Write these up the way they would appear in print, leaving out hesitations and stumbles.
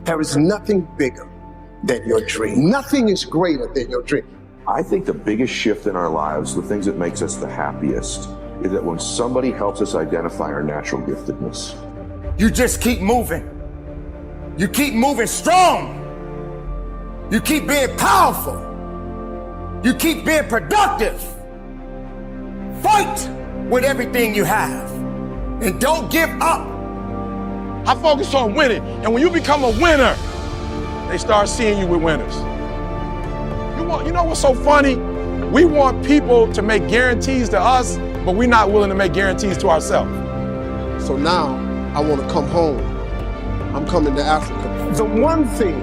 There is nothing bigger than your dream. Nothing is greater than your dream. I think the biggest shift in our lives, the things that makes us the happiest, is that when somebody helps us identify our natural giftedness. You just keep moving. You keep moving strong. You keep being powerful. You keep being productive. Fight with everything you have. And don't give up. I focus on winning. And when you become a winner, they start seeing you with winners. You know what's so funny? We want people to make guarantees to us, but we're not willing to make guarantees to ourselves. So now I want to come home. I'm coming to Africa. The one thing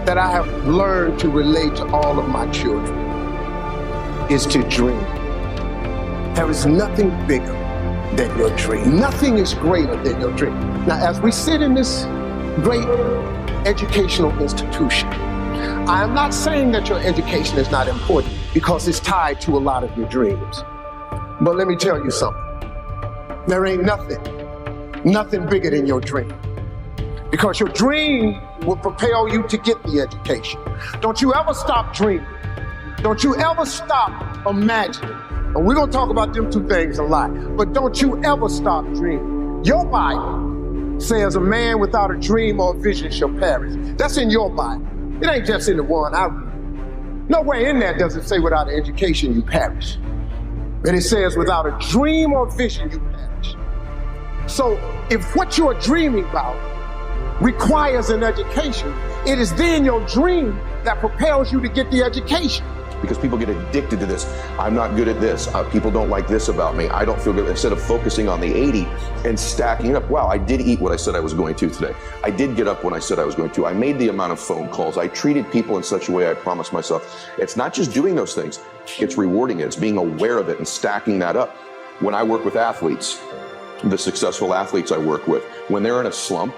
that I have learned to relate to all of my children is to dream. There is nothing bigger than your dream. Nothing is greater than your dream. Now, as we sit in this great educational institution, I am not saying that your education is not important because it's tied to a lot of your dreams. But let me tell you something. There ain't nothing bigger than your dream. Because your dream will propel you to get the education. Don't you ever stop dreaming. Don't you ever stop imagining. And we're going to talk about them two things a lot. But don't you ever stop dreaming. Your Bible says a man without a dream or a vision shall perish. That's in your Bible. It ain't just in the one I read. Nowhere in there does it say without an education you perish. But it says without a dream or vision you perish. So if what you're dreaming about requires an education, it is then your dream that propels you to get the education. Because people get addicted to this. I'm not good at this. People don't like this about me. I don't feel good. Instead of focusing on the 80 and stacking up, wow, I did eat what I said I was going to today. I did get up when I said I was going to. I made the amount of phone calls. I treated people in such a way I promised myself. It's not just doing those things. It's rewarding it. It's being aware of it and stacking that up. When I work with athletes, the successful athletes I work with, when they're in a slump,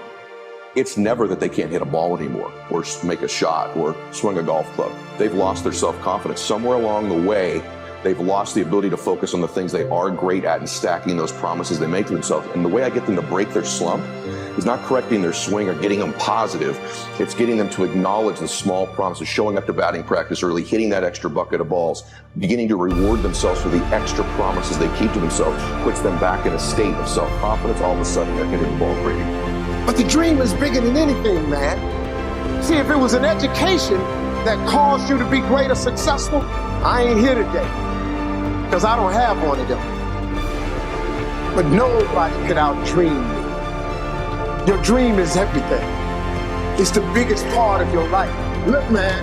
it's never that they can't hit a ball anymore or make a shot or swing a golf club. They've lost their self-confidence. Somewhere along the way, they've lost the ability to focus on the things they are great at and stacking those promises they make to themselves. And the way I get them to break their slump is not correcting their swing or getting them positive. It's getting them to acknowledge the small promises, showing up to batting practice early, hitting that extra bucket of balls, beginning to reward themselves for the extra promises they keep to themselves, puts them back in a state of self-confidence. All of a sudden, they're hitting the ball great. But the dream is bigger than anything, man. See, if it was an education that caused you to be great or successful, I ain't here today, because I don't have one of them. But nobody could out-dream you. Your dream is everything. It's the biggest part of your life. Look, man,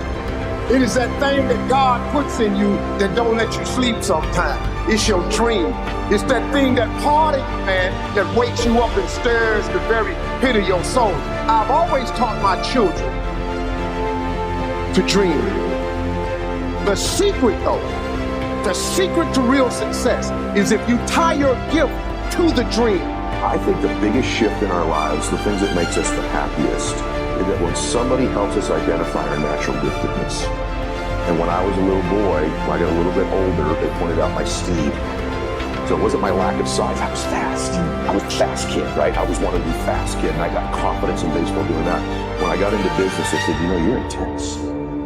it is that thing that God puts in you that don't let you sleep sometimes. It's your dream. It's that thing, that part of you, man, that wakes you up and stirs the very pit of your soul. I've always taught my children to dream. The secret, though, the secret to real success is if you tie your gift to the dream. I think the biggest shift in our lives, the things that makes us the happiest, is that when somebody helps us identify our natural giftedness. And when I was a little boy, when I got a little bit older, they pointed out my speed. So it wasn't my lack of size, I was fast. I was a fast kid, right? I always wanted to be a fast kid, and I got confidence in baseball doing that. When I got into business, they said, you're intense.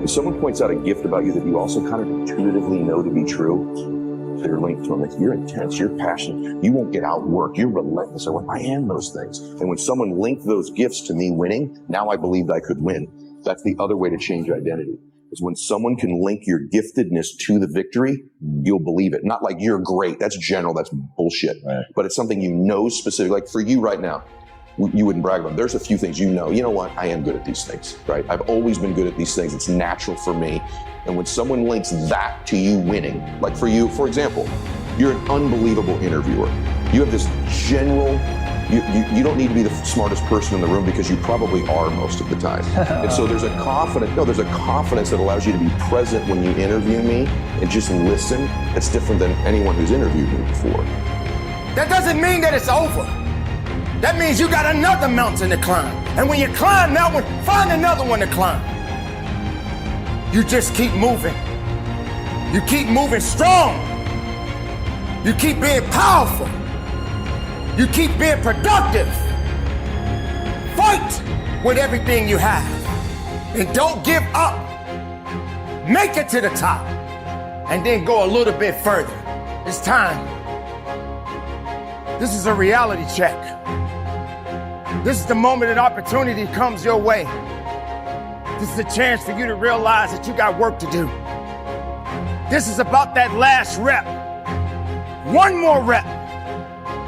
If someone points out a gift about you that you also kind of intuitively know to be true, so you're linked to them, like, you're intense, you're passionate, you won't get outworked, you're relentless. I went, I am those things. And when someone linked those gifts to me winning, now I believed I could win. That's the other way to change identity. Is when someone can link your giftedness to the victory, you'll believe it. Not like you're great. That's general. That's bullshit. Right. But it's something you know specific. Like for you right now, you wouldn't brag about it. There's a few things you know what? I am good at these things, right? I've always been good at these things. It's natural for me. And when someone links that to you winning, like for you, for example, you're an unbelievable interviewer. You have this general, you don't need to be the smartest person in the room because you probably are most of the time. And so there's a confidence that allows you to be present when you interview me and just listen. That's different than anyone who's interviewed me before. That doesn't mean that it's over. That means you got another mountain to climb. And when you climb that one, find another one to climb. You just keep moving. You keep moving strong. You keep being powerful. You keep being productive. Fight with everything you have. And don't give up. Make it to the top. And then go a little bit further. It's time. This is a reality check. This is the moment an opportunity comes your way. This is a chance for you to realize that you got work to do. This is about that last rep. One more rep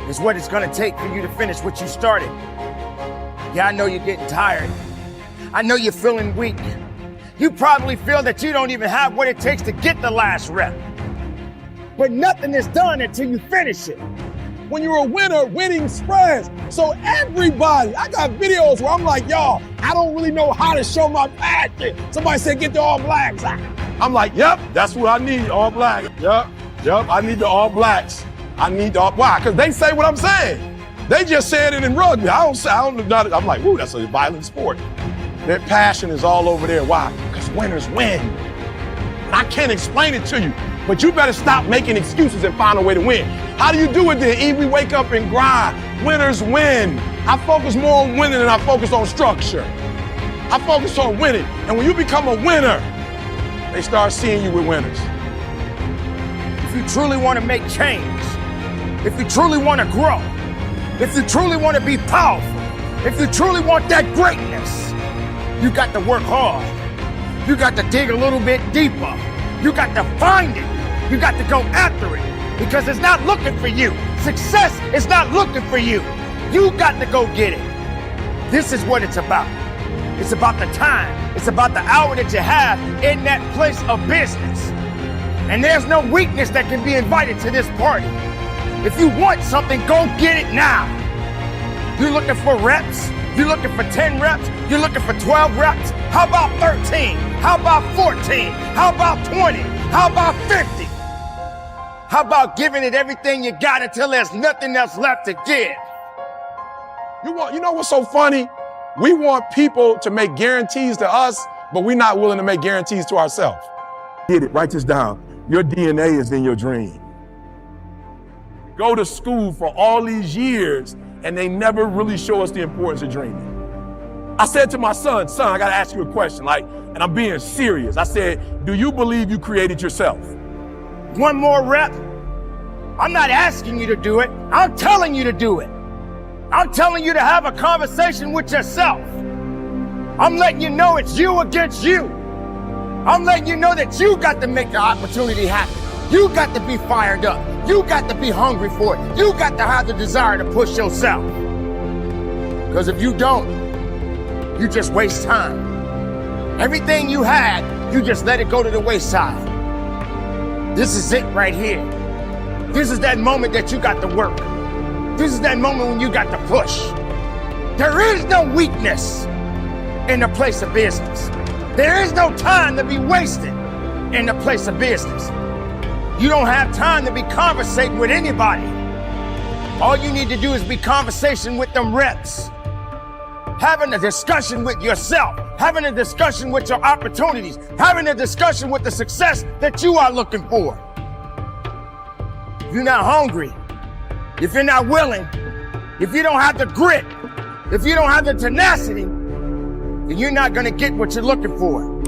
is what it's gonna take for you to finish what you started. Yeah, I know you're getting tired. I know you're feeling weak. You probably feel that you don't even have what it takes to get the last rep. But nothing is done until you finish it. When you're a winner, winning spreads. So everybody, I got videos where I'm like, y'all, I don't really know how to show my passion. Somebody said, get the all blacks. I'm like, yep, that's what I need, all black. Yep, I need the all blacks. I need the all, why? Because they say what I'm saying. They just said it in rugby. I don't know. I'm like, ooh, that's a violent sport. Their passion is all over there. Why? Because winners win. And I can't explain it to you, but you better stop making excuses and find a way to win. How do you do it then? We wake up and grind. Winners win. I focus more on winning than I focus on structure. I focus on winning. And when you become a winner, they start seeing you with winners. If you truly want to make change, if you truly want to grow, if you truly want to be powerful, if you truly want that greatness, you got to work hard. You got to dig a little bit deeper. You got to find it. You got to go after it because it's not looking for you. Success is not looking for you. You got to go get it. This is what it's about. It's about the time. It's about the hour that you have in that place of business. And there's no weakness that can be invited to this party. If you want something, go get it now. You're looking for reps? You're looking for 10 reps? You're looking for 12 reps? How about 13? How about 14? How about 20? How about 50? How about giving it everything you got until there's nothing else left to give? You know what's so funny? We want people to make guarantees to us, but we're not willing to make guarantees to ourselves. Get it, write this down. Your DNA is in your dream. Go to school for all these years, and they never really show us the importance of dreaming. I said to my son, I gotta ask you a question, and I'm being serious. I said, do you believe you created yourself? One more rep? I'm not asking you to do it. I'm telling you to do it. I'm telling you to have a conversation with yourself. I'm letting you know it's you against you. I'm letting you know that you got to make the opportunity happen. You got to be fired up. You got to be hungry for it. You got to have the desire to push yourself. Because if you don't, you just waste time. Everything you had, you just let it go to the wayside. This is it right here. This is that moment that you got to work. This is that moment when you got to push. There is no weakness in the place of business. There is no time to be wasted in the place of business. You don't have time to be conversating with anybody. All you need to do is be conversation with them reps. Having a discussion with yourself, having a discussion with your opportunities, having a discussion with the success that you are looking for. If you're not hungry, if you're not willing, if you don't have the grit, if you don't have the tenacity, then you're not gonna get what you're looking for.